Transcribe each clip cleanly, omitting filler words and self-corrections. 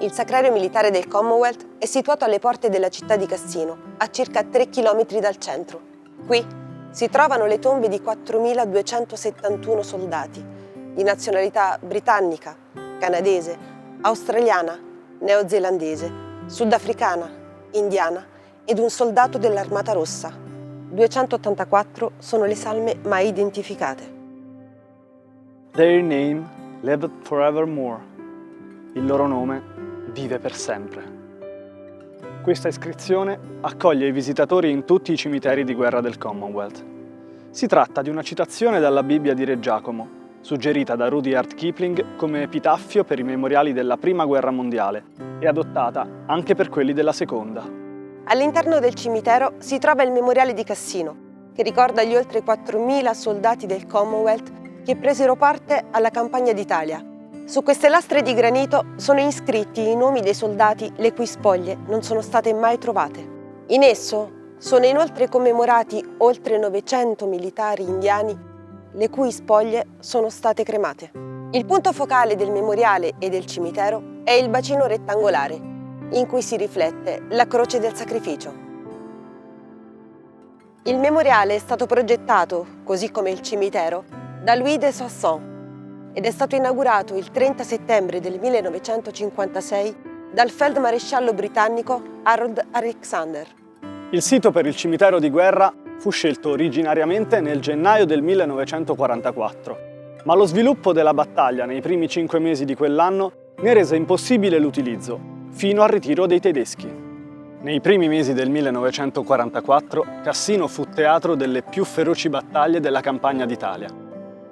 Il sacrario militare del Commonwealth è situato alle porte della città di Cassino, a circa 3 km dal centro. Qui si trovano le tombe di 4.271 soldati, di nazionalità britannica, canadese, australiana, neozelandese, sudafricana, indiana ed un soldato dell'Armata Rossa. 284 sono le salme mai identificate. Their name lived forevermore. Il loro nome vive per sempre. Questa iscrizione accoglie i visitatori in tutti i cimiteri di guerra del Commonwealth. Si tratta di una citazione dalla Bibbia di Re Giacomo, suggerita da Rudyard Kipling come epitaffio per i memoriali della Prima Guerra Mondiale e adottata anche per quelli della Seconda. All'interno del cimitero si trova il memoriale di Cassino, che ricorda gli oltre 4.000 soldati del Commonwealth che presero parte alla campagna d'Italia. Su queste lastre di granito sono iscritti i nomi dei soldati le cui spoglie non sono state mai trovate. In esso sono inoltre commemorati oltre 900 militari indiani le cui spoglie sono state cremate. Il punto focale del memoriale e del cimitero è il bacino rettangolare, in cui si riflette la croce del sacrificio. Il memoriale è stato progettato, così come il cimitero, da Louis de Soissons ed è stato inaugurato il 30 settembre del 1956 dal feldmaresciallo britannico Harold Alexander. Il sito per il cimitero di guerra fu scelto originariamente nel gennaio del 1944, ma lo sviluppo della battaglia nei primi 5 mesi di quell'anno ne rese impossibile l'utilizzo, fino al ritiro dei tedeschi. Nei primi mesi del 1944, Cassino fu teatro delle più feroci battaglie della campagna d'Italia.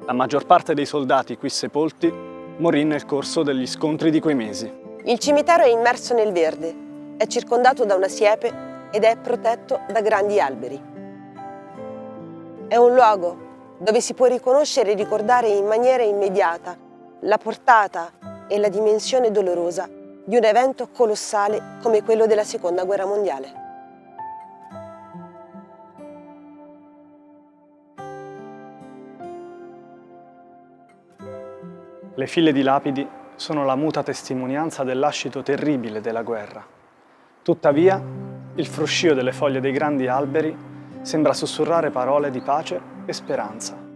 La maggior parte dei soldati qui sepolti morì nel corso degli scontri di quei mesi. Il cimitero è immerso nel verde, è circondato da una siepe ed è protetto da grandi alberi. È un luogo dove si può riconoscere e ricordare in maniera immediata la portata e la dimensione dolorosa di un evento colossale come quello della Seconda Guerra Mondiale. Le file di lapidi sono la muta testimonianza del lascito terribile della guerra. Tuttavia, il fruscio delle foglie dei grandi alberi sembra sussurrare parole di pace e speranza.